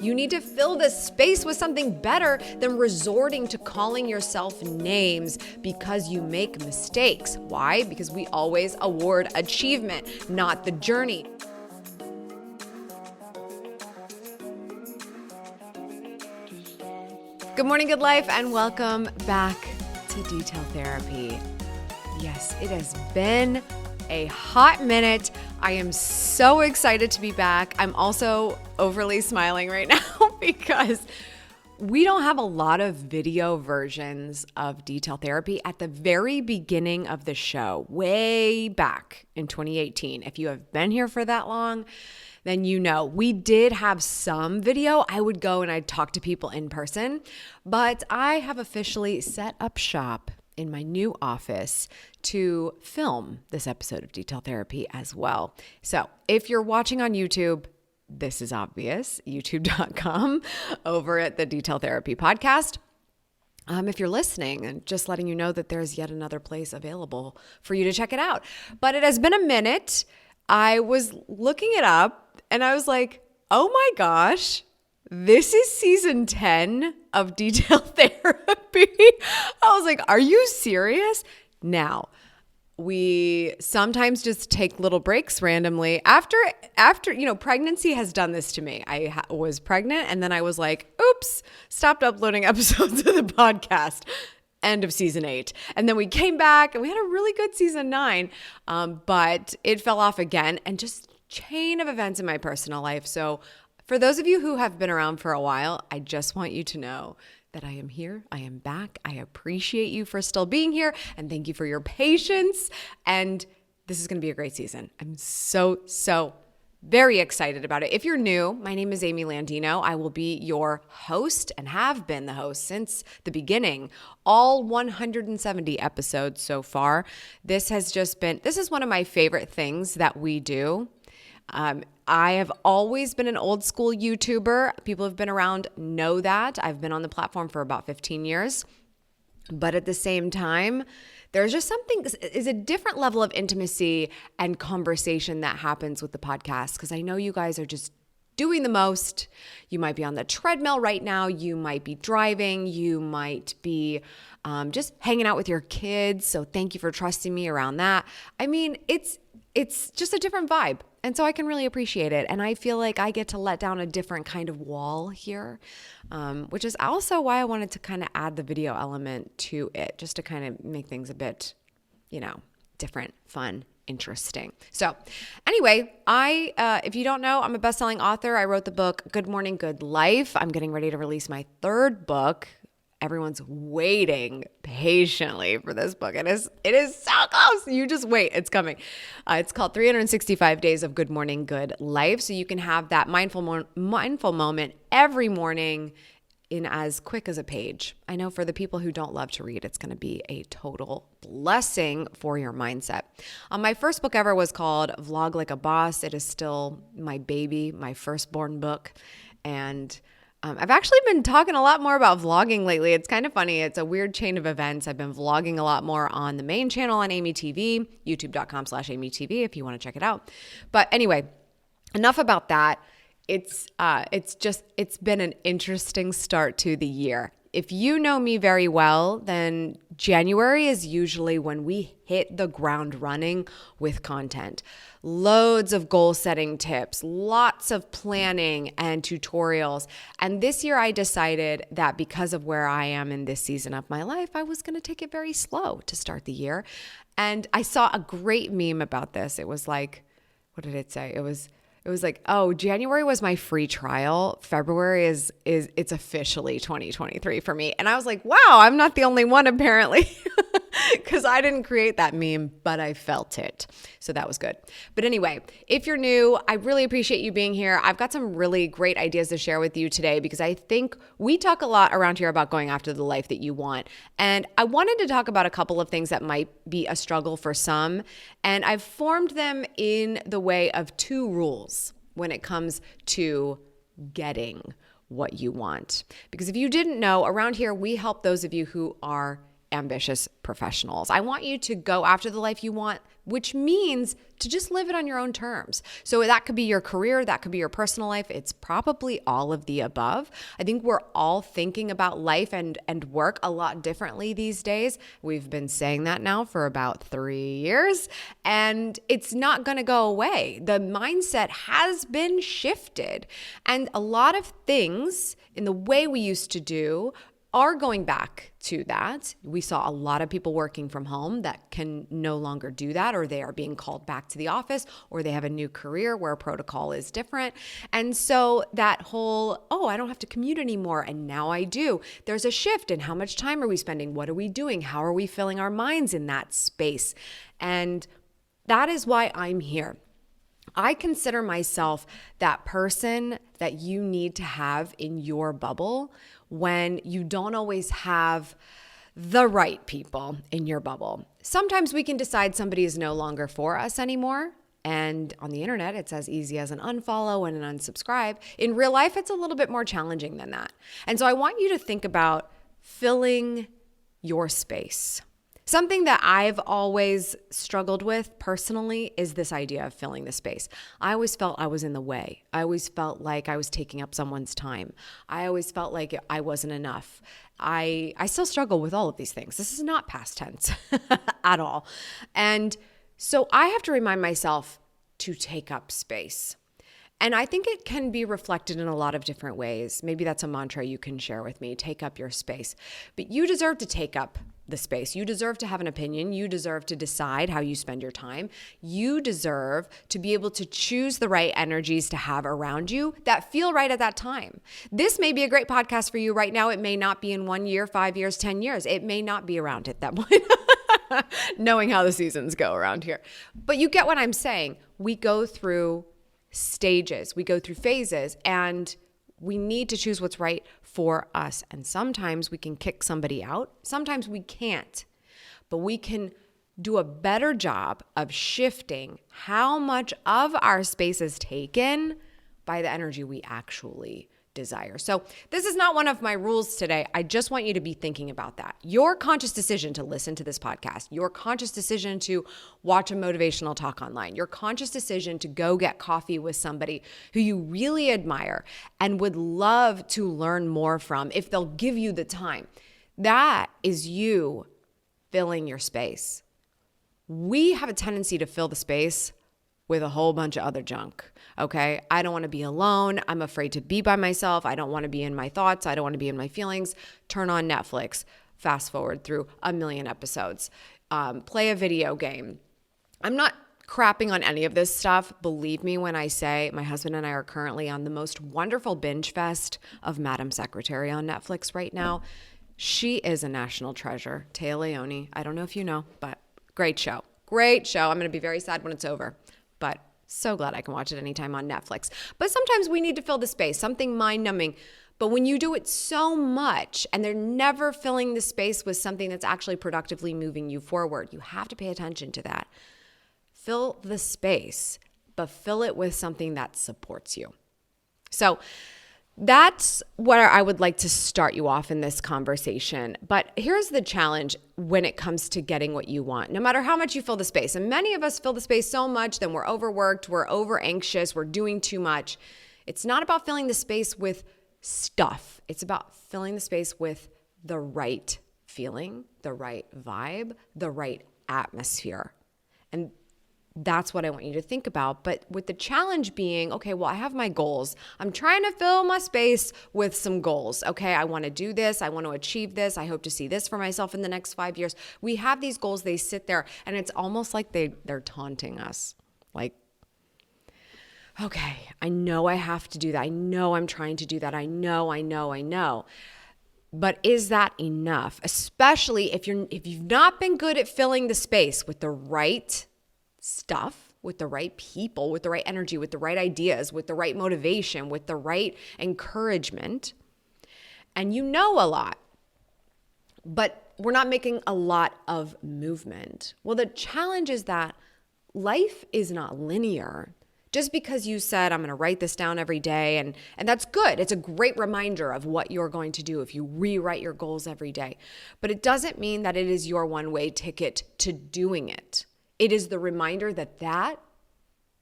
You need to fill this space with something better than resorting to calling yourself names because you make mistakes. Why? Because we always award achievement, not the journey. Good morning, good life, and welcome back to Detail Therapy. Yes, it has been a hot minute. I am so excited to be back. I'm also overly smiling right now because we don't have a lot of video versions of Detail Therapy at the very beginning of the show, way back in 2018. If you have been here for that long, then you know we did have some video. I would go and I'd talk to people in person, but I have officially set up shop in my new office to film this episode of Detail Therapy as well. So if you're watching on YouTube, this is obvious, youtube.com over at the Detail Therapy podcast. If you're listening, and just letting you know that there's yet another place available for you to check it out. But it has been a minute. I was looking it up and I was like, oh my gosh, this is season 10 of Detail Therapy. I was like, are you serious? Now, we sometimes just take little breaks randomly. After pregnancy has done this to me. I was pregnant and then I was like, oops, stopped uploading episodes of the podcast. End of season 8. And then we came back and we had a really good season 9, but it fell off again and just chain of events in my personal life. So for those of you who have been around for a while, I just want you to know that I am here. I am back. I appreciate you for still being here and thank you for your patience. And this is going to be a great season. I'm so very excited about it. If you're new, my name is Amy Landino. I will be your host and have been the host since the beginning, all 170 episodes so far. This is one of my favorite things that we do. I have always been an old school YouTuber. People who've been around know that. I've been on the platform for about 15 years. But at the same time, there's just is a different level of intimacy and conversation that happens with the podcast because I know you guys are just doing the most. You might be on the treadmill right now. You might be driving. You might be just hanging out with your kids. So thank you for trusting me around that. I mean, it's just a different vibe. And so I can really appreciate it. And I feel like I get to let down a different kind of wall here, which is also why I wanted to kind of add the video element to it, just to kind of make things a bit, different, fun, interesting. So anyway, if you don't know, I'm a best-selling author. I wrote the book, Good Morning, Good Life. I'm getting ready to release my third book. Everyone's waiting patiently for this book. It is so close. You just wait. It's coming. It's called 365 Days of Good Morning, Good Life. So you can have that mindful moment every morning in as quick as a page. I know for the people who don't love to read, it's going to be a total blessing for your mindset. My first book ever was called Vlog Like a Boss. It is still my baby, my firstborn book. And I've actually been talking a lot more about vlogging lately. It's kind of funny. It's a weird chain of events. I've been vlogging a lot more on the main channel on Amy TV, youtube.com/AmyTV if you want to check it out. But anyway, enough about that. It's been an interesting start to the year. If you know me very well, then January is usually when we hit the ground running with content. Loads of goal setting tips, lots of planning and tutorials. And this year I decided that because of where I am in this season of my life, I was going to take it very slow to start the year. And I saw a great meme about this. It was like, what did it say? It was like, oh, January was my free trial. February it's officially 2023 for me. And I was like, wow, I'm not the only one apparently because I didn't create that meme, but I felt it. So that was good. But anyway, if you're new, I really appreciate you being here. I've got some really great ideas to share with you today because I think we talk a lot around here about going after the life that you want. And I wanted to talk about a couple of things that might be a struggle for some. And I've formed them in the way of 2 rules when it comes to getting what you want. Because if you didn't know, around here, we help those of you who are ambitious professionals. I want you to go after the life you want, which means to just live it on your own terms. So that could be your career, that could be your personal life. It's probably all of the above. I think we're all thinking about life and work a lot differently these days. We've been saying that now for about 3 years, and it's not going to go away. The mindset has been shifted, and a lot of things in the way we used to do are going back to that. We saw a lot of people working from home that can no longer do that, or they are being called back to the office, or they have a new career where protocol is different. And so that whole, I don't have to commute anymore, and now I do. There's a shift in how much time are we spending? What are we doing? How are we filling our minds in that space? And that is why I'm here. I consider myself that person that you need to have in your bubble when you don't always have the right people in your bubble. Sometimes we can decide somebody is no longer for us anymore. And on the internet, it's as easy as an unfollow and an unsubscribe. In real life, it's a little bit more challenging than that. And so I want you to think about filling your space. Something that I've always struggled with personally is this idea of filling the space. I always felt I was in the way. I always felt like I was taking up someone's time. I always felt like I wasn't enough. I still struggle with all of these things. This is not past tense at all. And so I have to remind myself to take up space. And I think it can be reflected in a lot of different ways. Maybe that's a mantra you can share with me, take up your space. But you deserve to take up the space. You deserve to have an opinion. You deserve to decide how you spend your time. You deserve to be able to choose the right energies to have around you that feel right at that time. This may be a great podcast for you right now. It may not be in 1 year, 5 years, 10 years. It may not be around at that point, knowing how the seasons go around here. But you get what I'm saying. We go through stages, we go through phases, and we need to choose what's right for us. And sometimes we can kick somebody out. Sometimes we can't. But we can do a better job of shifting how much of our space is taken by the energy we actually desire. So this is not one of my rules today. I just want you to be thinking about that. Your conscious decision to listen to this podcast, your conscious decision to watch a motivational talk online, your conscious decision to go get coffee with somebody who you really admire and would love to learn more from if they'll give you the time. That is you filling your space. We have a tendency to fill the space with a whole bunch of other junk, okay? I don't want to be alone. I'm afraid to be by myself. I don't want to be in my thoughts. I don't want to be in my feelings. Turn on Netflix. Fast forward through 1 million episodes. Play a video game. I'm not crapping on any of this stuff. Believe me when I say my husband and I are currently on the most wonderful binge fest of Madam Secretary on Netflix right now. She is a national treasure. Taya Leone. I don't know if you know, but great show. Great show. I'm going to be very sad when it's over. But so glad I can watch it anytime on Netflix. But sometimes we need to fill the space, something mind-numbing. But when you do it so much and they're never filling the space with something that's actually productively moving you forward, you have to pay attention to that. Fill the space, but fill it with something that supports you. So that's where I would like to start you off in this conversation. But here's the challenge when it comes to getting what you want, no matter how much you fill the space. And many of us fill the space so much, then we're overworked, we're over anxious, we're doing too much. It's not about filling the space with stuff. It's about filling the space with the right feeling, the right vibe, the right atmosphere. And that's what I want you to think about. But with the challenge being, okay, well, I have my goals. I'm trying to fill my space with some goals. Okay, I want to do this. I want to achieve this. I hope to see this for myself in the next 5 years. We have these goals. They sit there and it's almost like they're taunting us. Like, okay, I know I have to do that. I know I'm trying to do that. I know. But is that enough? Especially if you've not been good at filling the space with the right stuff, with the right people, with the right energy, with the right ideas, with the right motivation, with the right encouragement. And you know a lot, but we're not making a lot of movement. Well, the challenge is that life is not linear. Just because you said, I'm going to write this down every day, and that's good. It's a great reminder of what you're going to do if you rewrite your goals every day. But it doesn't mean that it is your one-way ticket to doing it. It is the reminder that that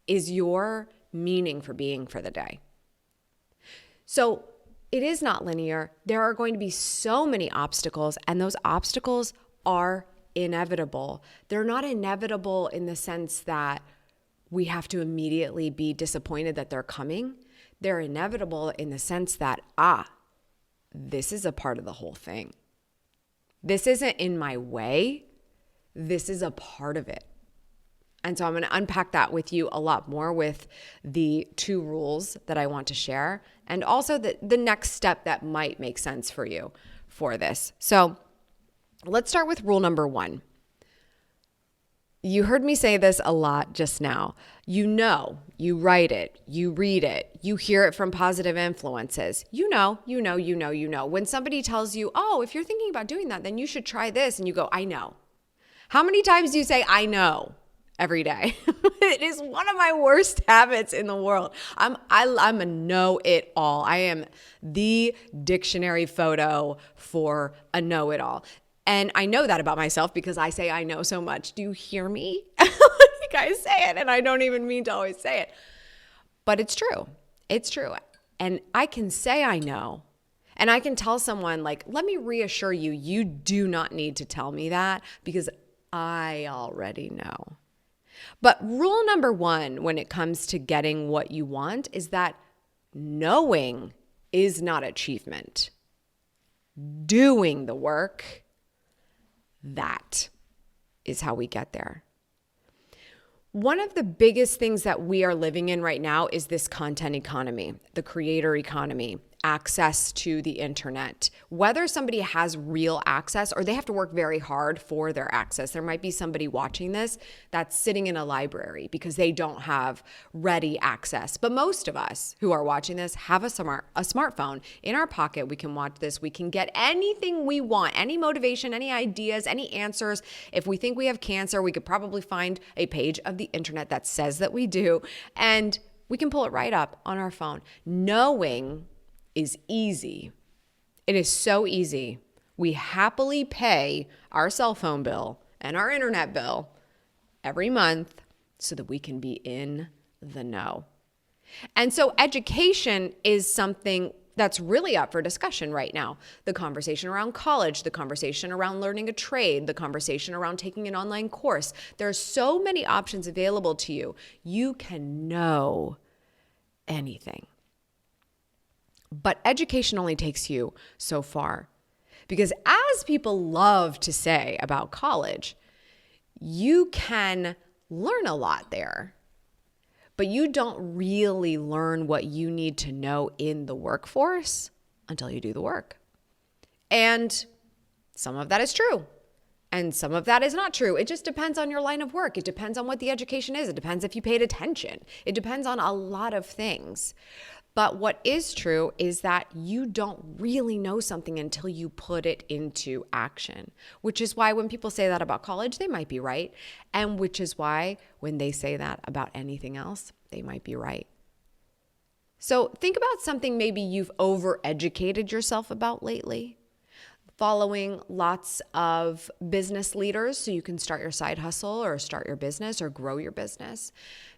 is your meaning for being for the day. So it is not linear. There are going to be so many obstacles, and those obstacles are inevitable. They're not inevitable in the sense that we have to immediately be disappointed that they're coming. They're inevitable in the sense that, this is a part of the whole thing. This isn't in my way. This is a part of it. And so I'm going to unpack that with you a lot more with the 2 rules that I want to share, and also the next step that might make sense for you for this. So let's start with rule number 1. You heard me say this a lot just now. You write it, you read it, you hear it from positive influences. You know. When somebody tells you, if you're thinking about doing that, then you should try this. And you go, I know. How many times do you say, I know, every day? It is one of my worst habits in the world. I'm a know-it-all. I am the dictionary photo for a know-it-all. And I know that about myself because I say I know so much. Do you hear me? Like I say it, and I don't even mean to always say it. But it's true. It's true. And I can say I know. And I can tell someone, like, let me reassure you, you do not need to tell me that because I already know. But rule number 1 when it comes to getting what you want is that knowing is not achievement. Doing the work, that is how we get there. One of the biggest things that we are living in right now is this content economy, the creator economy, access to the internet. Whether somebody has real access or they have to work very hard for their access. There might be somebody watching this that's sitting in a library because they don't have ready access. But most of us who are watching this have a smartphone in our pocket. We can watch this. We can get anything we want, any motivation, any ideas, any answers. If we think we have cancer, we could probably find a page of the internet that says that we do, and we can pull it right up on our phone. Knowing is easy. It is so easy. We happily pay our cell phone bill and our internet bill every month so that we can be in the know. And so education is something that's really up for discussion right now. The conversation around college, the conversation around learning a trade, the conversation around taking an online course. There are so many options available to you. You can know anything. But education only takes you so far. Because as people love to say about college, you can learn a lot there, but you don't really learn what you need to know in the workforce until you do the work. And some of that is true. And some of that is not true. It just depends on your line of work. It depends on what the education is. It depends if you paid attention. It depends on a lot of things. But what is true is that you don't really know something until you put it into action, which is why when people say that about college, they might be right. And which is why when they say that about anything else, they might be right. So think about something maybe you've overeducated yourself about lately. Following lots of business leaders so you can start your side hustle or start your business or grow your business.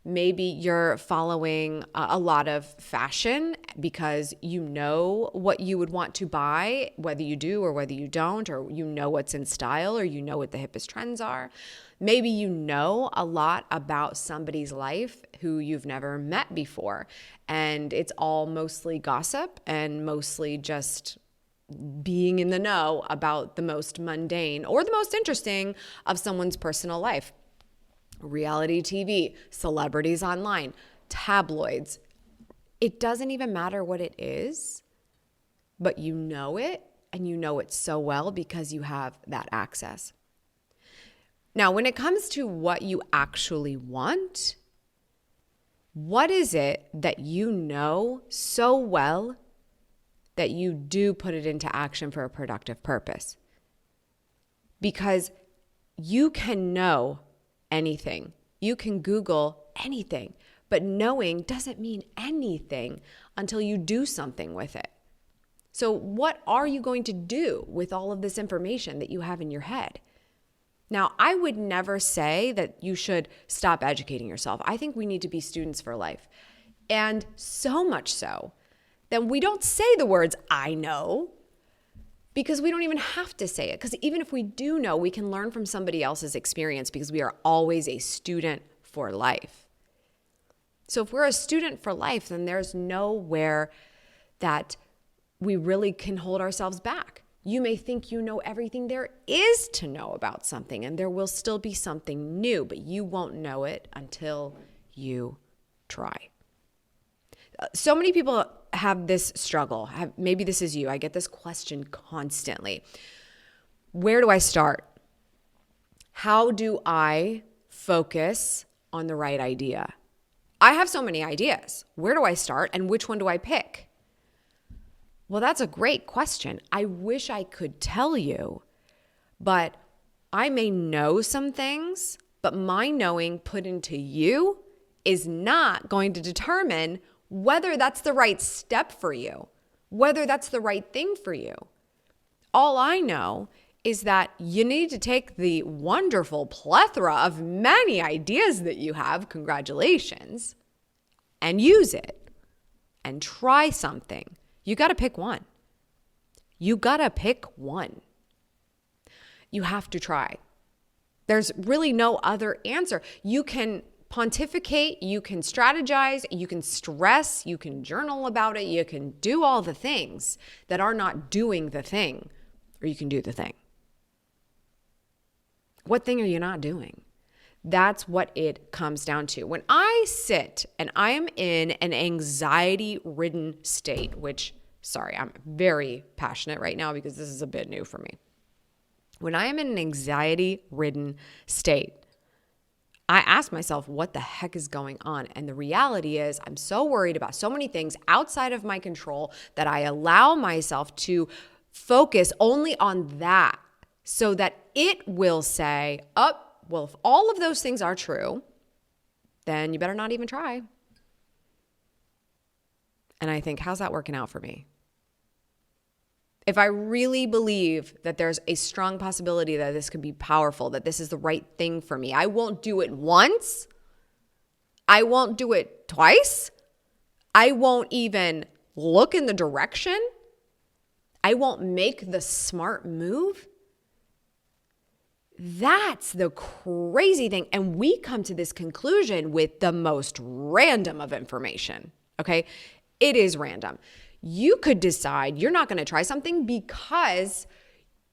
Maybe you're following a lot of fashion because you know what you would want to buy, whether you do or whether you don't, or you know what's in style or you know what the hippest trends are. Maybe you know a lot about somebody's life who you've never met before, and it's all mostly gossip and mostly just being in the know about the most mundane or the most interesting of someone's personal life. Reality TV, celebrities online, tabloids. It doesn't even matter what it is, but you know it, and you know it so well because you have that access. Now, when it comes to what you actually want, what is it that you know so well that you do put it into action for a productive purpose? Because you can know anything. You can Google anything, But knowing doesn't mean anything until you do something with it. So what are you going to do with all of this information that you have in your head? Now, I would never say that you should stop educating yourself. I think we need to be students for life. And so much so that we don't say the words, I know, because we don't even have to say it. Because even if we do know, we can learn from somebody else's experience because we are always a student for life. So if we're a student for life, then there's nowhere that we really can hold ourselves back. You may think you know everything there is to know about something, and there will still be something new, but you won't know it until you try. So many people have this struggle. Maybe this is you. I get this question constantly. Where do I start? How do I focus on the right idea? I have so many ideas. Where do I start, and which one do I pick? Well, that's a great question. I wish I could tell you, but I may know some things, but my knowing put into you is not going to determine whether that's the right step for you, whether that's the right thing for you. All I know is that you need to take the wonderful plethora of many ideas that you have, congratulations, and use it and try something. You got to pick one. You got to pick one. You have to try. There's really no other answer. You can pontificate, you can strategize, you can stress, you can journal about it, you can do all the things that are not doing the thing, or you can do the thing. What thing are you not doing? That's what it comes down to. When I sit and I am in an anxiety-ridden state, which, sorry, I'm very passionate right now because this is a bit new for me. When I am in an anxiety-ridden state, I ask myself, what the heck is going on? And the reality is I'm so worried about so many things outside of my control that I allow myself to focus only on that so that it will say, oh, well, if all of those things are true, then you better not even try. And I think, how's that working out for me? If I really believe that there's a strong possibility that this could be powerful, that this is the right thing for me, I won't do it once. I won't do it twice. I won't even look in the direction. I won't make the smart move. That's the crazy thing. And we come to this conclusion with the most random of information, okay? It is random. You could decide you're not going to try something because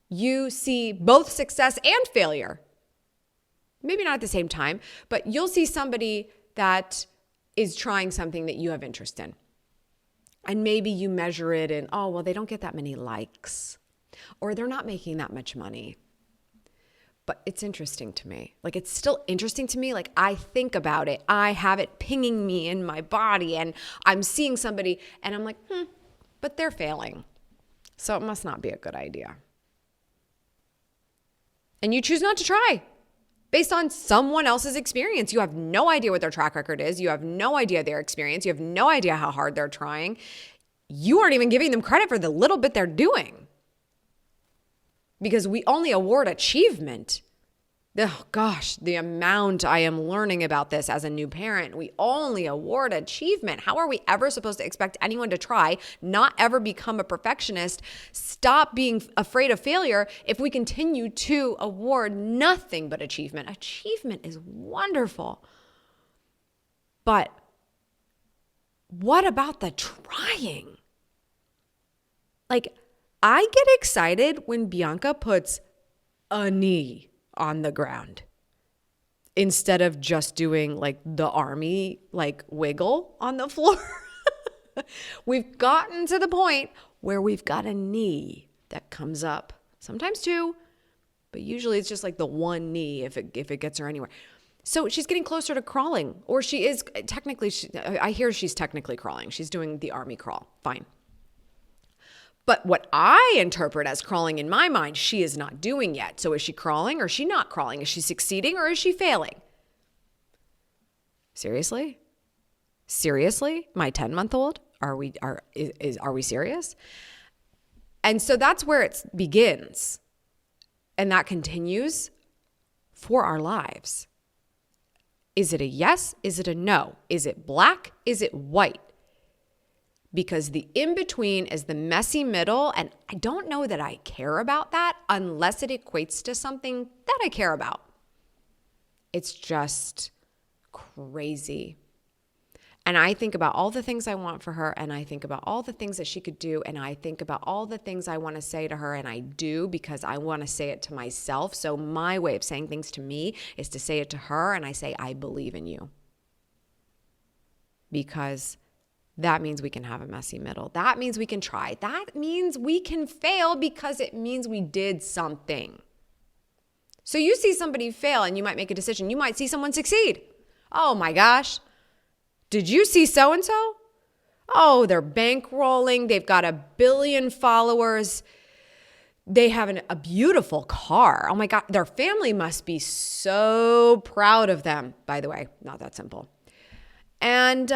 you see both success and failure. Maybe not at the same time, but you'll see somebody that is trying something that you have interest in. And maybe you measure it in, oh, well, they don't get that many likes, or they're not making that much money. But it's interesting to me. Like, it's still interesting to me. Like, I think about it. I have it pinging me in my body, and I'm seeing somebody, and I'm like, but they're failing. So it must not be a good idea. And you choose not to try based on someone else's experience. You have no idea what their track record is. You have no idea their experience. You have no idea how hard they're trying. You aren't even giving them credit for the little bit they're doing. Because we only award achievement. Oh gosh, the amount I am learning about this as a new parent. We only award achievement. How are we ever supposed to expect anyone to try, not ever become a perfectionist, stop being afraid of failure if we continue to award nothing but achievement? Achievement is wonderful. But what about the trying? Like, I get excited when Bianca puts a knee on the ground instead of just doing like the army, like wiggle on the floor. We've gotten to the point where we've got a knee that comes up, sometimes two, but usually it's just like the one knee if it gets her anywhere. So she's getting closer to crawling, or she is technically, I hear she's technically crawling. She's doing the army crawl. Fine. But what I interpret as crawling in my mind, she is not doing yet. So is she crawling or is she not crawling? Is she succeeding or is she failing? Seriously? Seriously? My 10-month-old? Are we serious? And so that's where it begins. And that continues for our lives. Is it a yes? Is it a no? Is it black? Is it white? Because the in-between is the messy middle, and I don't know that I care about that unless it equates to something that I care about. It's just crazy. And I think about all the things I want for her, and I think about all the things that she could do, and I think about all the things I want to say to her, and I do because I want to say it to myself. So my way of saying things to me is to say it to her, and I say, I believe in you. Because that means we can have a messy middle. That means we can try. That means we can fail because it means we did something. So you see somebody fail and you might make a decision. You might see someone succeed. Oh my gosh. Did you see so-and-so? Oh, they're bankrolling. They've got 1 billion followers. They have a beautiful car. Oh my God. Their family must be so proud of them. By the way, not that simple. And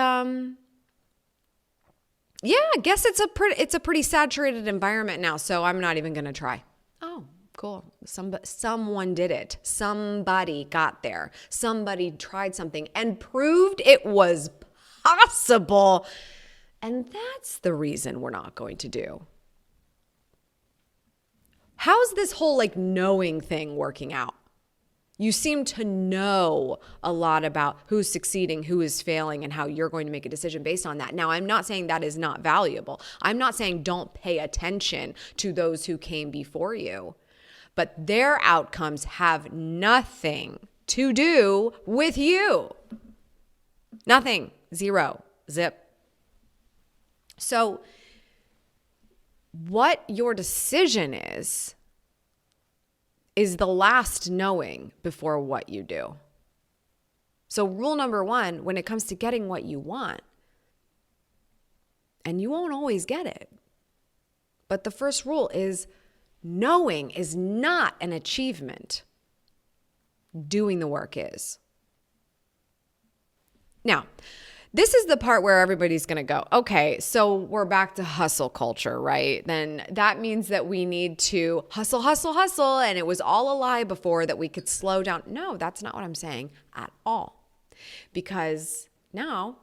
yeah, I guess it's a pretty saturated environment now. So I'm not even going to try. Oh, cool. Someone did it. Somebody got there. Somebody tried something and proved it was possible. And that's the reason we're not going to do. How's this whole knowing thing working out? You seem to know a lot about who's succeeding, who is failing, and how you're going to make a decision based on that. Now, I'm not saying that is not valuable. I'm not saying don't pay attention to those who came before you. But their outcomes have nothing to do with you. Nothing. Zero. Zip. So what your decision is the last knowing before what you do. So rule number 1, when it comes to getting what you want, and you won't always get it, but the first rule is knowing is not an achievement. Doing the work is. Now, this is the part where everybody's going to go, okay, so we're back to hustle culture, right? Then that means that we need to hustle, hustle, hustle, and it was all a lie before that we could slow down. No, that's not what I'm saying at all. Because now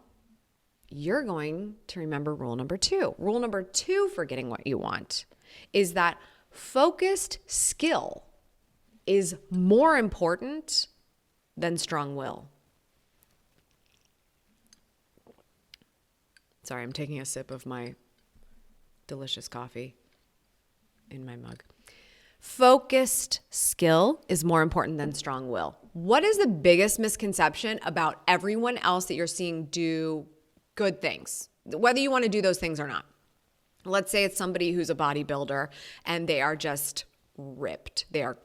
you're going to remember rule number 2. Rule number 2 for getting what you want is that focused skill is more important than strong will. Sorry, I'm taking a sip of my delicious coffee in my mug. Focused skill is more important than strong will. What is the biggest misconception about everyone else that you're seeing do good things, whether you want to do those things or not? Let's say it's somebody who's a bodybuilder and they are just ripped. They are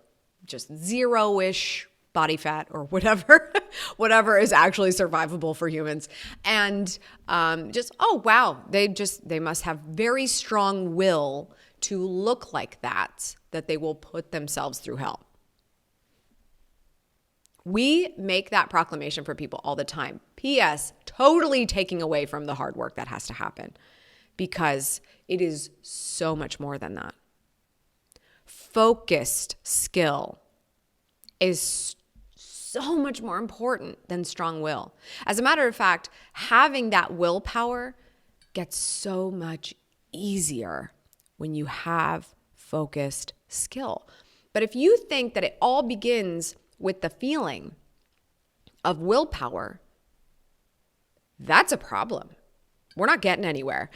just zero-ish body fat or whatever is actually survivable for humans. And oh wow, they must have very strong will to look like that they will put themselves through hell. We make that proclamation for people all the time. P.S. Totally taking away from the hard work that has to happen because it is so much more than that. Focused skill is so much more important than strong will. As a matter of fact, having that willpower gets so much easier when you have focused skill. But if you think that it all begins with the feeling of willpower, that's a problem. We're not getting anywhere.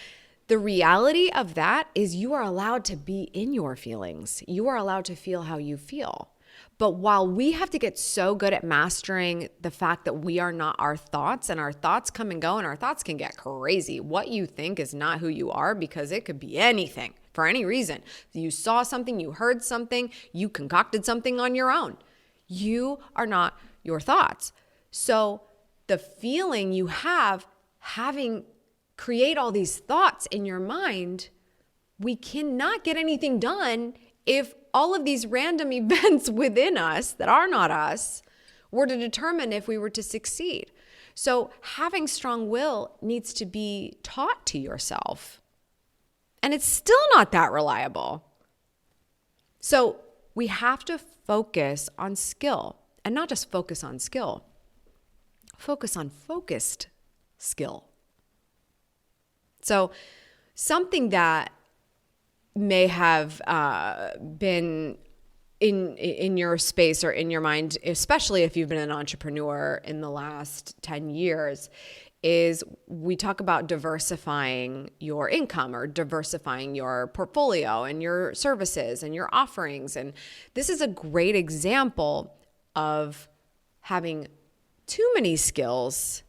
The reality of that is you are allowed to be in your feelings. You are allowed to feel how you feel. But while we have to get so good at mastering the fact that we are not our thoughts, and our thoughts come and go, and our thoughts can get crazy. What you think is not who you are because it could be anything for any reason. You saw something, you heard something, you concocted something on your own. You are not your thoughts. So the feeling you have having create all these thoughts in your mind, we cannot get anything done if all of these random events within us that are not us were to determine if we were to succeed. So having strong will needs to be taught to yourself. And it's still not that reliable. So we have to focus on skill, and not just focus on skill, focus on focused skill. So something that may have been in your space or in your mind, especially if you've been an entrepreneur in the last 10 years, is we talk about diversifying your income or diversifying your portfolio and your services and your offerings. And this is a great example of having too many skills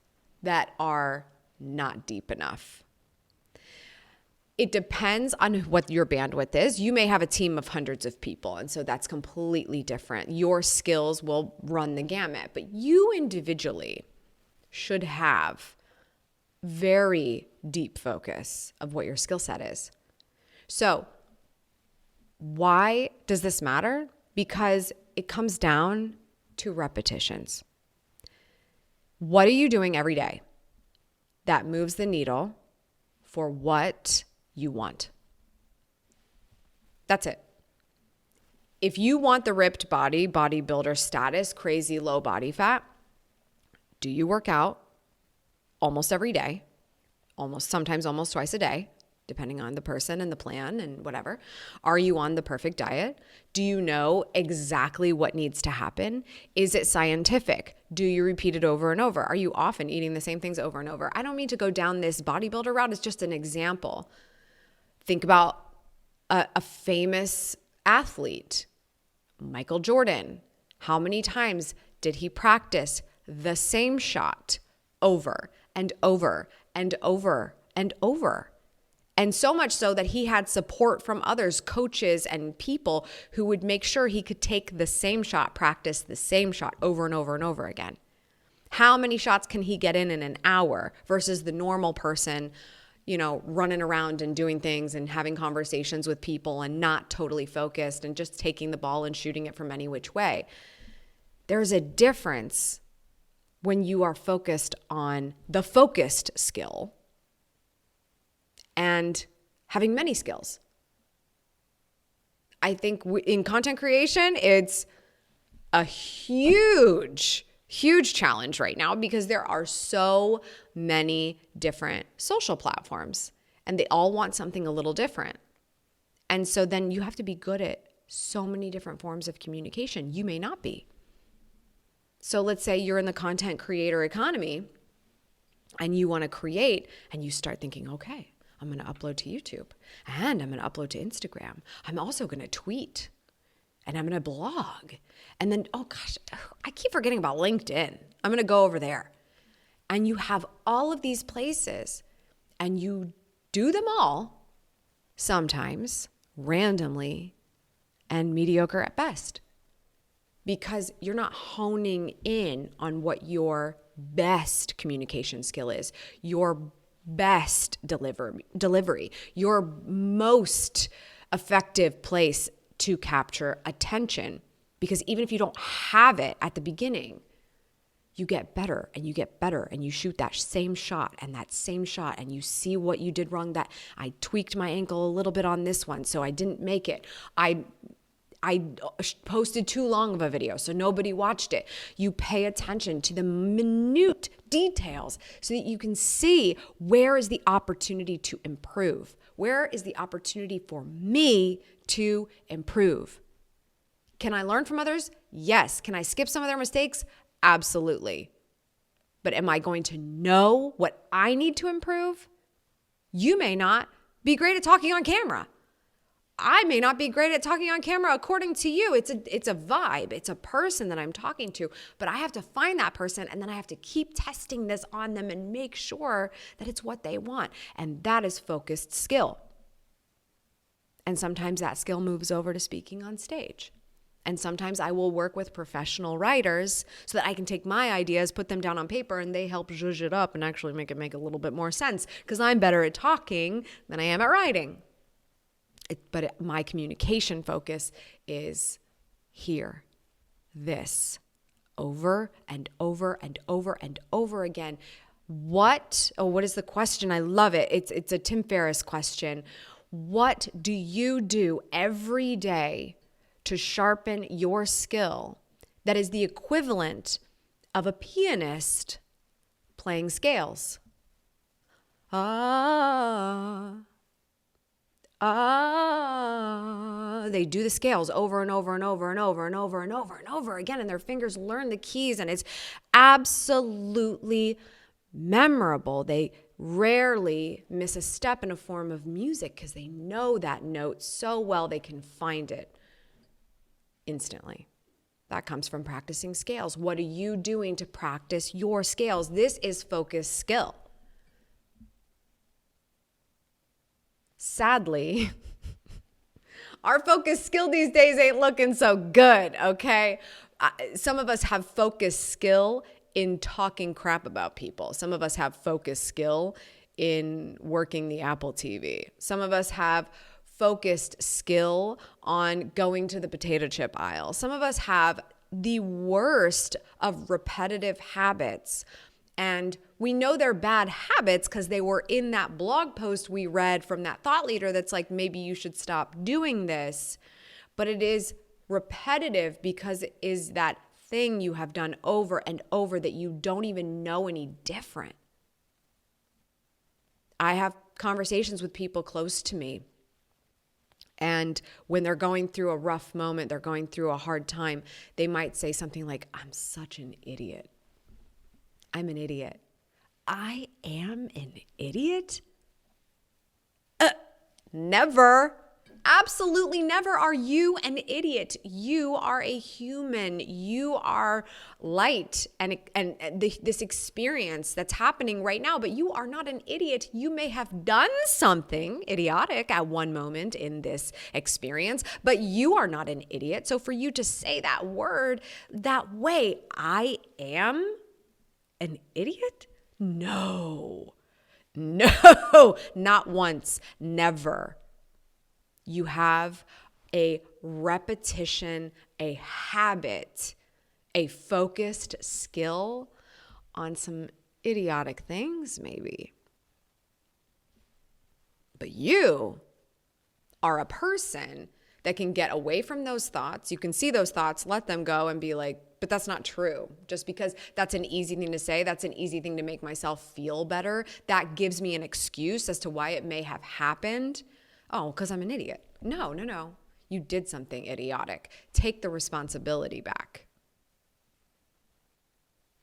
that are not deep enough. It depends on what your bandwidth is. You may have a team of hundreds of people, and so that's completely different. Your skills will run the gamut, but you individually should have very deep focus of what your skill set is. So why does this matter? Because it comes down to repetitions. What are you doing every day that moves the needle for what you want? That's it. If you want the ripped body, bodybuilder status, crazy low body fat, do you work out almost every day, sometimes almost twice a day, depending on the person and the plan and whatever? Are you on the perfect diet? Do you know exactly what needs to happen? Is it scientific? Do you repeat it over and over? Are you often eating the same things over and over? I don't mean to go down this bodybuilder route. It's just an example. Think about a famous athlete, Michael Jordan. How many times did he practice the same shot over and over and over and over? And so much so that he had support from others, coaches and people who would make sure he could take the same shot, practice the same shot over and over and over again. How many shots can he get in an hour versus the normal person, running around and doing things and having conversations with people and not totally focused and just taking the ball and shooting it from any which way? There's a difference when you are focused on the focused skill and having many skills. I think in content creation, it's a huge challenge right now because there are so many different social platforms and they all want something a little different. And so then you have to be good at so many different forms of communication. You may not be. So let's say you're in the content creator economy and you want to create and you start thinking, okay, I'm going to upload to YouTube and I'm going to upload to Instagram. I'm also going to tweet and I'm going to blog. And then, oh gosh, I keep forgetting about LinkedIn. I'm going to go over there. And you have all of these places and you do them all, sometimes randomly and mediocre at best, because you're not honing in on what your best communication skill is, your best delivery, your most effective place to capture attention. Because even if you don't have it at the beginning, you get better and you get better and you shoot that same shot and you see what you did wrong. That I tweaked my ankle a little bit on this one, so I didn't make it. I posted too long of a video, so nobody watched it. You pay attention to the minute details so that you can see where is the opportunity to improve. Where is the opportunity for me to improve? Can I learn from others? Yes. Can I skip some of their mistakes? Absolutely. But am I going to know what I need to improve? You may not be great at talking on camera. I may not be great at talking on camera according to you. It's a vibe. It's a person that I'm talking to, but I have to find that person and then I have to keep testing this on them and make sure that it's what they want. And that is focused skill. And sometimes that skill moves over to speaking on stage. And sometimes I will work with professional writers so that I can take my ideas, put them down on paper, and they help zhuzh it up and actually make it make a little bit more sense because I'm better at talking than I am at writing. But my communication focus is here, this, over and over and over and over again. What is the question? I love it. It's a Tim Ferriss question. What do you do every day to sharpen your skill that is the equivalent of a pianist playing scales? They do the scales over and over and over and over and over and over and over again, and their fingers learn the keys, and it's absolutely memorable. They rarely miss a step in a form of music because they know that note so well they can find it instantly. That comes from practicing scales. What are you doing to practice your scales? This is focused skill. Sadly, our focused skill these days ain't looking so good, okay? Some of us have focused skill in talking crap about people. Some of us have focused skill in working the Apple TV. Some of us have focused skill on going to the potato chip aisle. Some of us have the worst of repetitive habits. And we know they're bad habits because they were in that blog post we read from that thought leader that's like, maybe you should stop doing this. But it is repetitive because it is that thing you have done over and over that you don't even know any different. I have conversations with people close to me, and when they're going through a rough moment, they're going through a hard time, they might say something like, I'm such an idiot. I'm an idiot. I am an idiot? Never. Absolutely never are you an idiot. You are a human. You are light and this experience that's happening right now, but you are not an idiot. You may have done something idiotic at one moment in this experience, but you are not an idiot. So for you to say that word that way, I am an idiot? No, not once, never. You have a repetition, a habit, a focused skill on some idiotic things maybe. But you are a person that can get away from those thoughts. You can see those thoughts, let them go and be like, but that's not true. Just because that's an easy thing to say, that's an easy thing to make myself feel better. That gives me an excuse as to why it may have happened. Oh, because I'm an idiot. No. You did something idiotic. Take the responsibility back.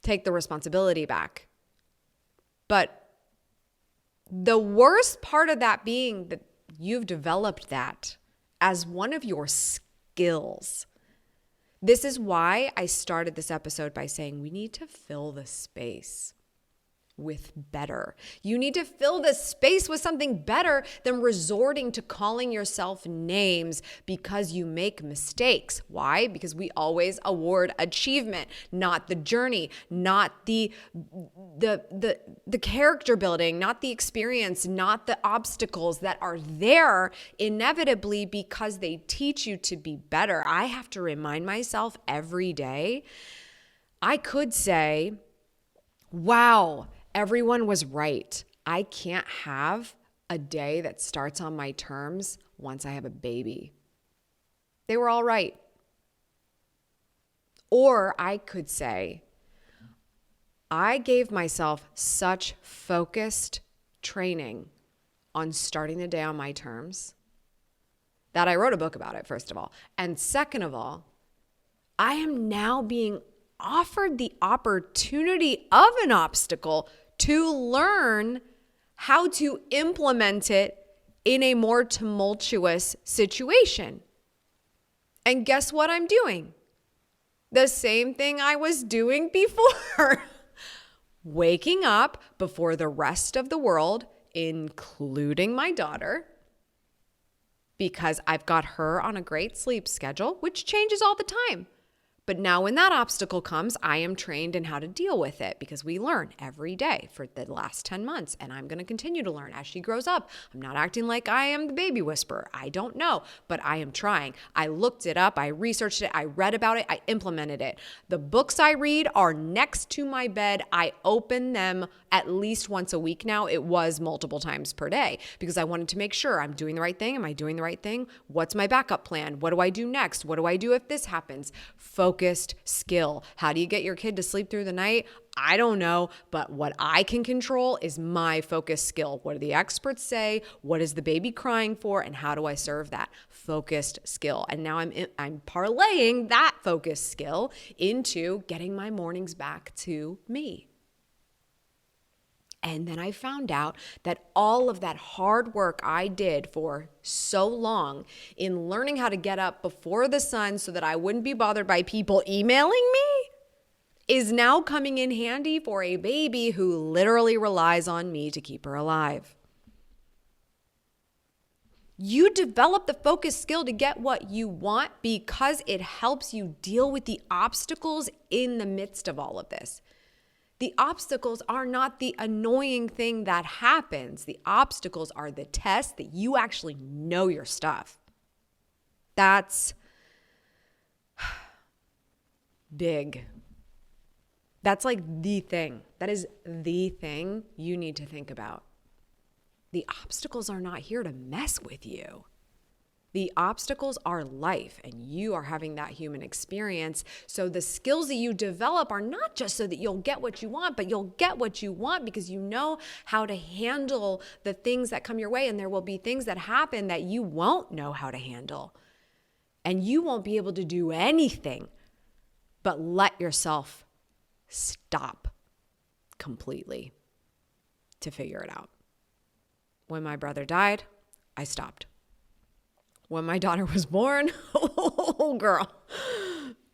Take the responsibility back. But the worst part of that being that you've developed that as one of your skills. This is why I started this episode by saying we need to fill the space with better. You need to fill the space with something better than resorting to calling yourself names because you make mistakes. Why? Because we always award achievement, not the journey, not the character building, not the experience, not the obstacles that are there inevitably because they teach you to be better. I have to remind myself every day. I could say, wow, everyone was right. I can't have a day that starts on my terms once I have a baby. They were all right. Or I could say, I gave myself such focused training on starting the day on my terms that I wrote a book about it, first of all. And second of all, I am now being offered the opportunity of an obstacle to learn how to implement it in a more tumultuous situation. And guess what I'm doing? The same thing I was doing before. Waking up before the rest of the world, including my daughter, because I've got her on a great sleep schedule, which changes all the time. But now when that obstacle comes, I am trained in how to deal with it because we learn every day for the last 10 months. And I'm going to continue to learn as she grows up. I'm not acting like I am the baby whisperer. I don't know, but I am trying. I looked it up. I researched it. I read about it. I implemented it. The books I read are next to my bed. I open them at least once a week now. It was multiple times per day because I wanted to make sure I'm doing the right thing. Am I doing the right thing? What's my backup plan? What do I do next? What do I do if this happens? Focused skill. How do you get your kid to sleep through the night? I don't know, but what I can control is my focus skill. What do the experts say? What is the baby crying for? And how do I serve that? Focused skill. And now I'm parlaying that focus skill into getting my mornings back to me. And then I found out that all of that hard work I did for so long in learning how to get up before the sun so that I wouldn't be bothered by people emailing me is now coming in handy for a baby who literally relies on me to keep her alive. You develop the focus skill to get what you want because it helps you deal with the obstacles in the midst of all of this. The obstacles are not the annoying thing that happens. The obstacles are the test that you actually know your stuff. That's big. That's like the thing. That is the thing you need to think about. The obstacles are not here to mess with you. The obstacles are life, and you are having that human experience. So the skills that you develop are not just so that you'll get what you want, but you'll get what you want because you know how to handle the things that come your way. And there will be things that happen that you won't know how to handle. And you won't be able to do anything but let yourself stop completely to figure it out. When my brother died, I stopped. When my daughter was born, oh girl,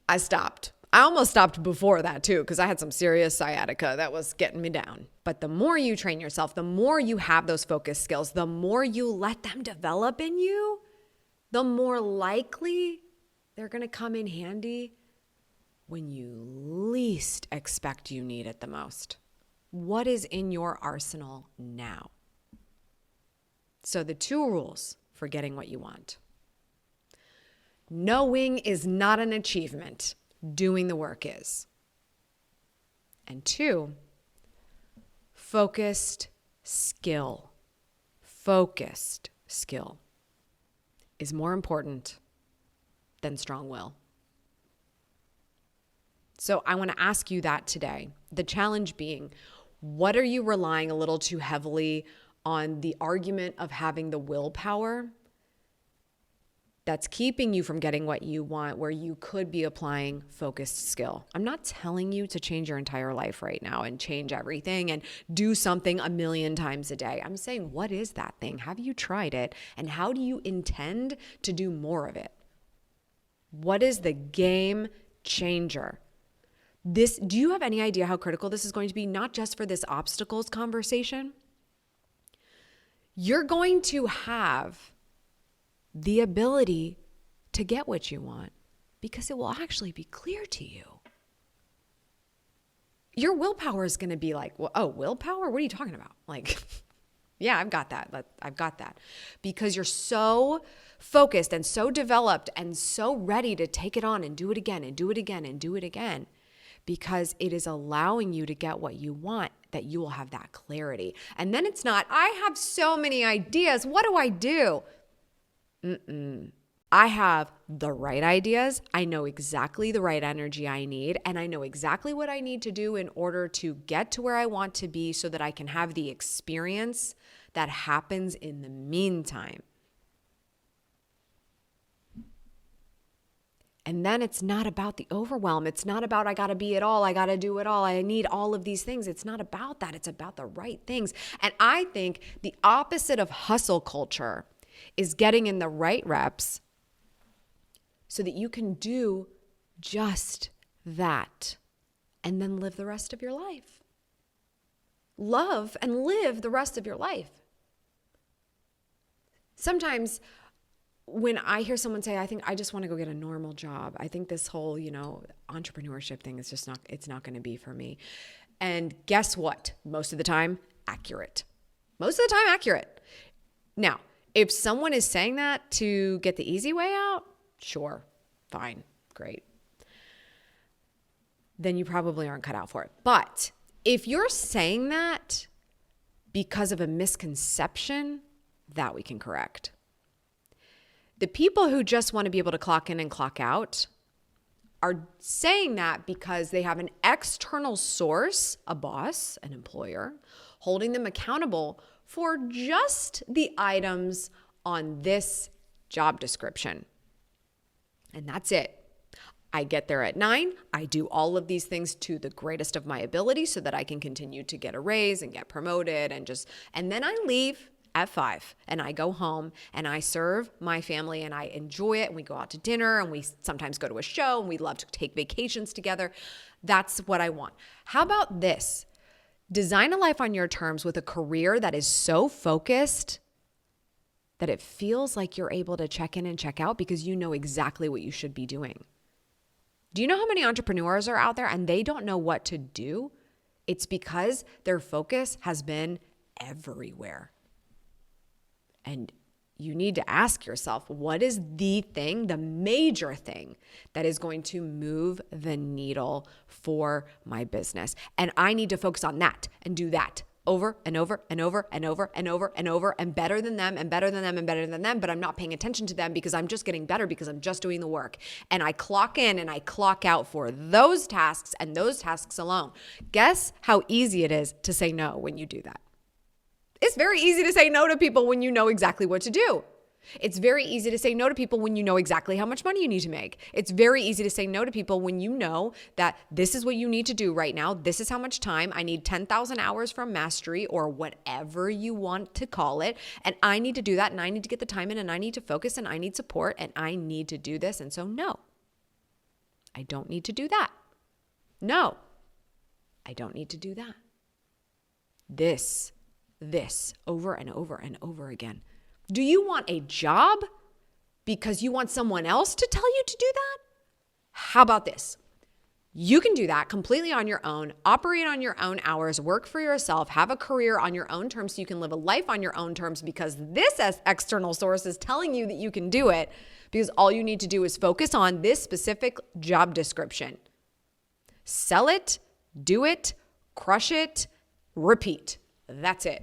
I stopped. I almost stopped before that too because I had some serious sciatica that was getting me down. But the more you train yourself, the more you have those focus skills, the more you let them develop in you, the more likely they're going to come in handy when you least expect you need it the most. What is in your arsenal now? So the 2 rules for getting what you want. Knowing is not an achievement. Doing the work is. And 2, focused skill. Focused skill is more important than strong will. So I want to ask you that today. The challenge being, what are you relying a little too heavily on the argument of having the willpower that's keeping you from getting what you want, where you could be applying focused skill? I'm not telling you to change your entire life right now and change everything and do something 1,000,000 times a day. I'm saying, what is that thing? Have you tried it? And how do you intend to do more of it? What is the game changer? Do you have any idea how critical this is going to be, not just for this obstacles conversation? You're going to have the ability to get what you want because it will actually be clear to you. Your willpower is going to be like, well, oh, willpower? What are you talking about? Like, yeah, I've got that. I've got that. Because you're so focused and so developed and so ready to take it on and do it again and do it again and do it again. Because it is allowing you to get what you want, that you will have that clarity. And then it's not, I have so many ideas. What do I do? I have the right ideas. I know exactly the right energy I need. And I know exactly what I need to do in order to get to where I want to be so that I can have the experience that happens in the meantime. And then it's not about the overwhelm. It's not about I got to be it all. I got to do it all. I need all of these things. It's not about that. It's about the right things. And I think the opposite of hustle culture is getting in the right reps so that you can do just that and then live the rest of your life. Love and live the rest of your life. Sometimes when I hear someone say, I think I just want to go get a normal job, I think this whole, entrepreneurship thing is just it's not going to be for me. And guess what? Most of the time, accurate. Most of the time, accurate. Now, if someone is saying that to get the easy way out, sure, fine, great. Then you probably aren't cut out for it. But if you're saying that because of a misconception, that we can correct. The people who just want to be able to clock in and clock out are saying that because they have an external source, a boss, an employer, holding them accountable for just the items on this job description. And that's it. I get there at 9. I do all of these things to the greatest of my ability so that I can continue to get a raise and get promoted and then I leave at 5 and I go home and I serve my family and I enjoy it and we go out to dinner and we sometimes go to a show and we love to take vacations together. That's what I want. How about this? Design a life on your terms with a career that is so focused that it feels like you're able to check in and check out because you know exactly what you should be doing. Do you know how many entrepreneurs are out there and they don't know what to do? It's because their focus has been everywhere. And you need to ask yourself, what is the thing, the major thing that is going to move the needle for my business? And I need to focus on that and do that over and over and over and over and over and over and better than them and better than them and better than them, but I'm not paying attention to them because I'm just getting better because I'm just doing the work. And I clock in and I clock out for those tasks and those tasks alone. Guess how easy it is to say no when you do that? It's very easy to say no to people when you know exactly what to do. It's very easy to say no to people when you know exactly how much money you need to make. It's very easy to say no to people when you know that this is what you need to do right now. This is how much time. I need 10,000 hours from mastery or whatever you want to call it. And I need to do that and I need to get the time in and I need to focus and I need support and I need to do this. And so no, I don't need to do that. No, I don't need to do that. This over and over and over again. Do you want a job because you want someone else to tell you to do that? How about this? You can do that completely on your own, operate on your own hours, work for yourself, have a career on your own terms so you can live a life on your own terms because this external source is telling you that you can do it because all you need to do is focus on this specific job description. Sell it, do it, crush it, repeat. That's it.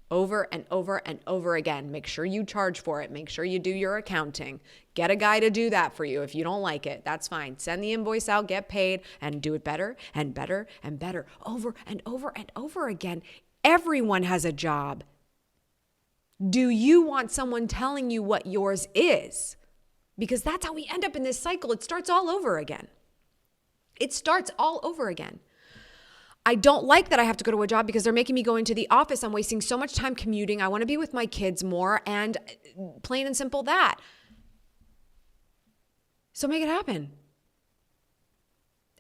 Over and over and over again. Make sure you charge for it. Make sure you do your accounting. Get a guy to do that for you. If you don't like it, that's fine. Send the invoice out, get paid, and do it better and better and better. Over and over and over again. Everyone has a job. Do you want someone telling you what yours is? Because that's how we end up in this cycle. It starts all over again. It starts all over again. I don't like that I have to go to a job because they're making me go into the office. I'm wasting so much time commuting. I want to be with my kids more and plain and simple that. So make it happen.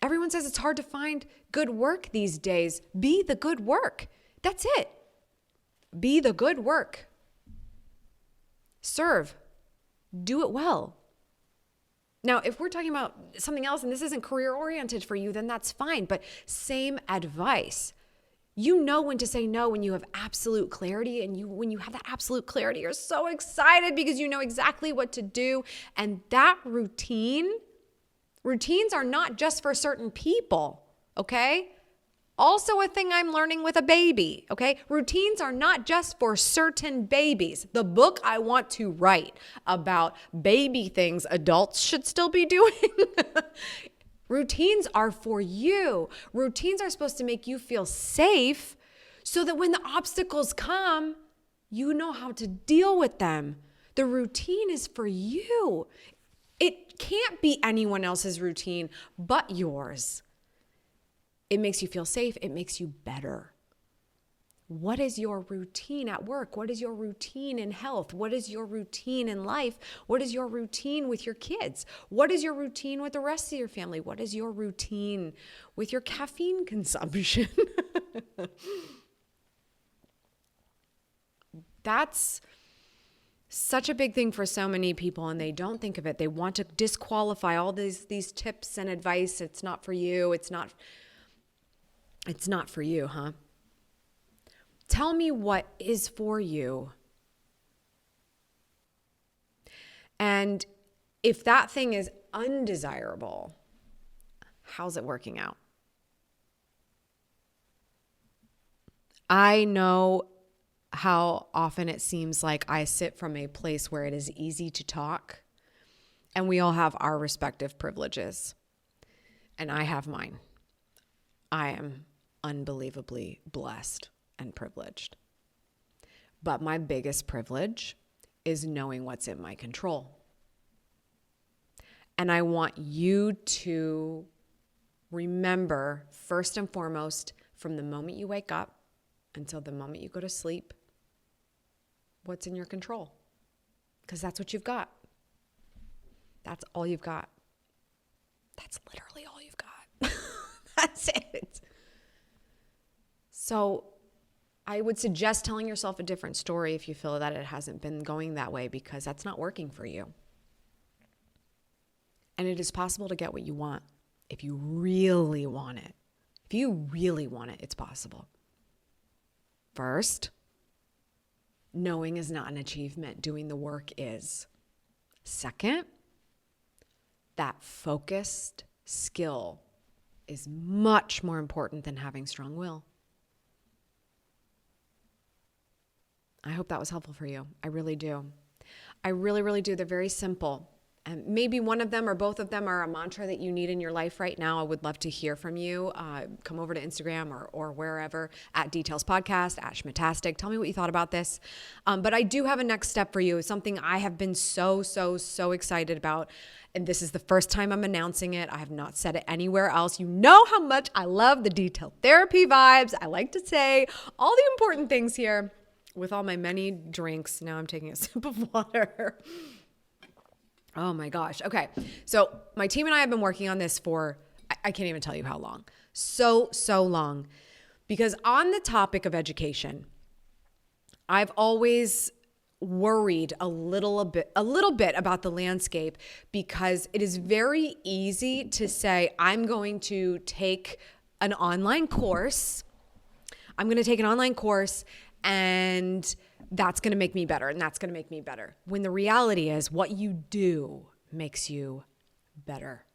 Everyone says it's hard to find good work these days. Be the good work. That's it. Be the good work. Serve. Do it well. Now, if we're talking about something else and this isn't career-oriented for you, then that's fine. But same advice. You know when to say no when you have absolute clarity. And when you have that absolute clarity, you're so excited because you know exactly what to do. And that routines are not just for certain people, okay? Also a thing I'm learning with a baby, okay? Routines are not just for certain babies. The book I want to write about baby things adults should still be doing. Routines are for you. Routines are supposed to make you feel safe so that when the obstacles come, you know how to deal with them. The routine is for you. It can't be anyone else's routine but yours. It makes you feel safe. It makes you better. What is your routine at work? What is your routine in health? What is your routine in life? What is your routine with your kids? What is your routine with the rest of your family? What is your routine with your caffeine consumption? That's such a big thing for so many people, and they don't think of it. They want to disqualify all these tips and advice. It's not for you. It's not for you, huh? Tell me what is for you. And if that thing is undesirable, how's it working out? I know how often it seems like I sit from a place where it is easy to talk, and we all have our respective privileges, and I have mine. I am unbelievably blessed and privileged. But my biggest privilege is knowing what's in my control. And I want you to remember, first and foremost, from the moment you wake up until the moment you go to sleep, what's in your control. Because that's what you've got. That's all you've got. That's literally all you've got. That's it. So I would suggest telling yourself a different story if you feel that it hasn't been going that way, because that's not working for you. And it is possible to get what you want if you really want it. If you really want it, it's possible. First, knowing is not an achievement. Doing the work is. Second, that focused skill is much more important than having strong will. I hope that was helpful for you. I really do. I really, really do. They're very simple. And maybe one of them or both of them are a mantra that you need in your life right now. I would love to hear from you. Come over to Instagram or wherever, at Details Podcast, at Schmittastic. Tell me what you thought about this. But I do have a next step for you. It's something I have been so excited about. And this is the first time I'm announcing it. I have not said it anywhere else. You know how much I love the detail therapy vibes. I like to say all the important things here with all my many drinks. Now I'm taking a sip of water. Oh my gosh. Okay. So my team and I have been working on this for, I can't even tell you how long. So long. Because on the topic of education, I've always worried a little bit about the landscape, because it is very easy to say, I'm going to take an online course. And that's going to make me better, and that's going to make me better. When the reality is what you do makes you better.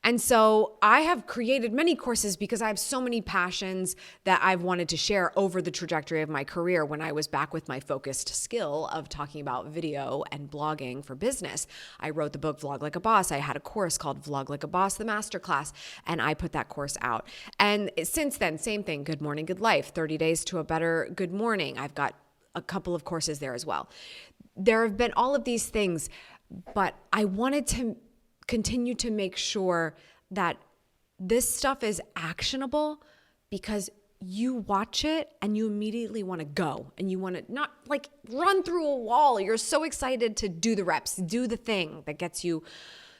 And so I have created many courses because I have so many passions that I've wanted to share over the trajectory of my career when I was back with my focused skill of talking about video and blogging for business. I wrote the book Vlog Like a Boss. I had a course called Vlog Like a Boss, the masterclass, and I put that course out. And since then, same thing, Good Morning, Good Life, 30 Days to a Better Good Morning. I've got a couple of courses there as well. There have been all of these things, but I wanted to continue to make sure that this stuff is actionable, because you watch it and you immediately want to go, and you want to not like run through a wall. You're so excited to do the reps, do the thing that gets you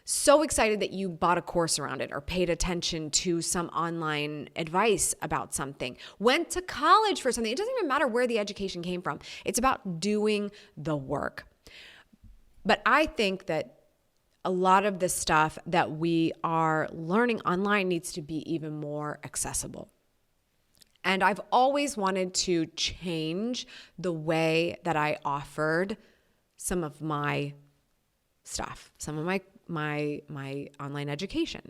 so excited that you bought a course around it or paid attention to some online advice about something, went to college for something. It doesn't even matter where the education came from. It's about doing the work. But I think that a lot of the stuff that we are learning online needs to be even more accessible. And I've always wanted to change the way that I offered some of my stuff, some of my online education.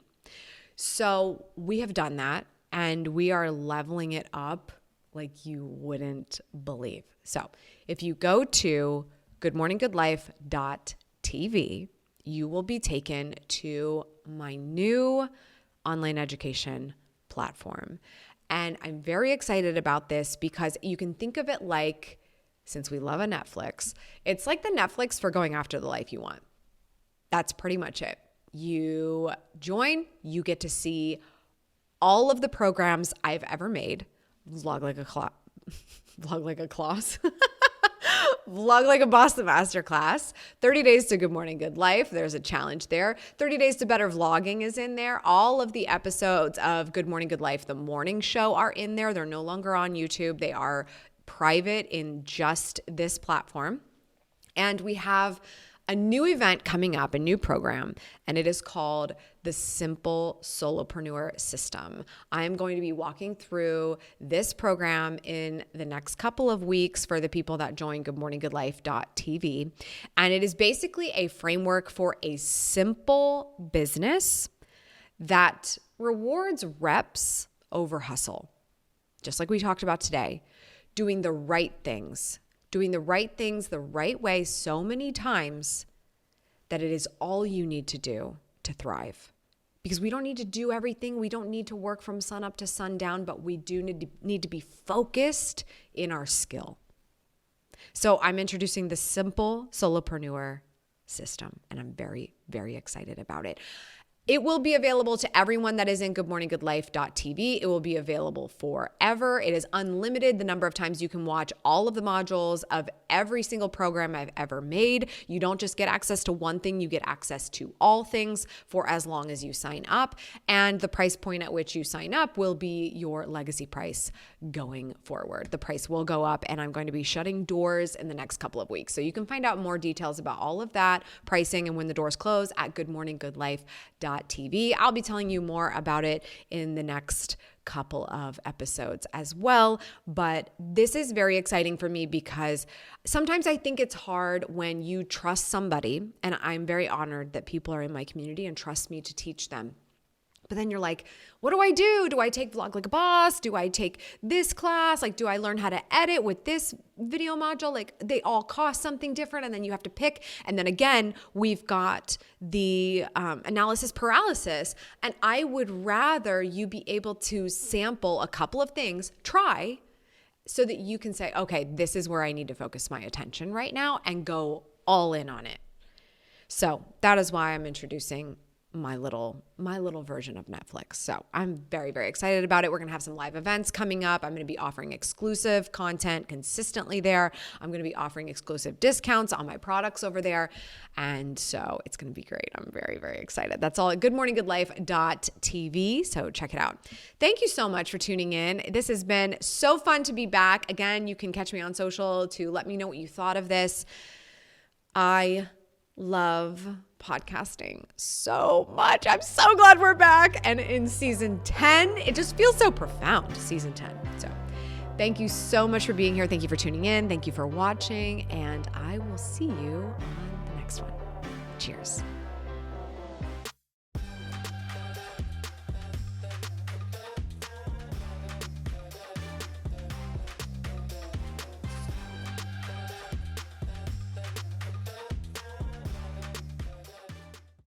So we have done that, and we are leveling it up like you wouldn't believe. So if you go to goodmorninggoodlife.tv, you will be taken to my new online education platform. And I'm very excited about this because you can think of it like, since we love a Netflix, it's like the Netflix for going after the life you want. That's pretty much it. You join, you get to see all of the programs I've ever made. Vlog like a Claus. Vlog Like a Boss, the masterclass. 30 Days to Good Morning, Good Life. There's a challenge there. 30 Days to Better Vlogging is in there. All of the episodes of Good Morning, Good Life, the morning show, are in there. They're no longer on YouTube. They are private in just this platform. And we have a new event coming up, a new program, and it is called the Simple Solopreneur System. I am going to be walking through this program in the next couple of weeks for the people that join goodmorninggoodlife.tv. And it is basically a framework for a simple business that rewards reps over hustle. Just like we talked about today, doing the right things the right way so many times that it is all you need to do to thrive. Because we don't need to do everything. We don't need to work from sun up to sundown, but we do need to be focused in our skill. So I'm introducing the Simple Solopreneur System, and I'm very, very excited about it. It will be available to everyone that is in goodmorninggoodlife.tv. It will be available forever. It is unlimited the number of times you can watch all of the modules of every single program I've ever made. You don't just get access to one thing, you get access to all things for as long as you sign up. And the price point at which you sign up will be your legacy price going forward. The price will go up, and I'm going to be shutting doors in the next couple of weeks. So you can find out more details about all of that, pricing, and when the doors close at goodmorninggoodlife.tv. I'll be telling you more about it in the next couple of episodes as well. But this is very exciting for me because sometimes I think it's hard when you trust somebody, and I'm very honored that people are in my community and trust me to teach them. But then you're like, what do I do? Do I take Vlog Like a Boss? Do I take this class? Like, do I learn how to edit with this video module? Like, they all cost something different, and then you have to pick. And then again, we've got the analysis paralysis. And I would rather you be able to sample a couple of things, try, so that you can say, okay, this is where I need to focus my attention right now and go all in on it. So that is why I'm introducing my little version of Netflix. So I'm very, very excited about it. We're going to have some live events coming up. I'm going to be offering exclusive content consistently there. I'm going to be offering exclusive discounts on my products over there. And so it's going to be great. I'm very, very excited. That's all at goodmorninggoodlife.tv. So check it out. Thank you so much for tuning in. This has been so fun to be back. Again, you can catch me on social to let me know what you thought of this. I love podcasting so much. I'm so glad we're back. And in season 10, it just feels so profound, season 10. So thank you so much for being here. Thank you for tuning in. Thank you for watching. And I will see you on the next one. Cheers.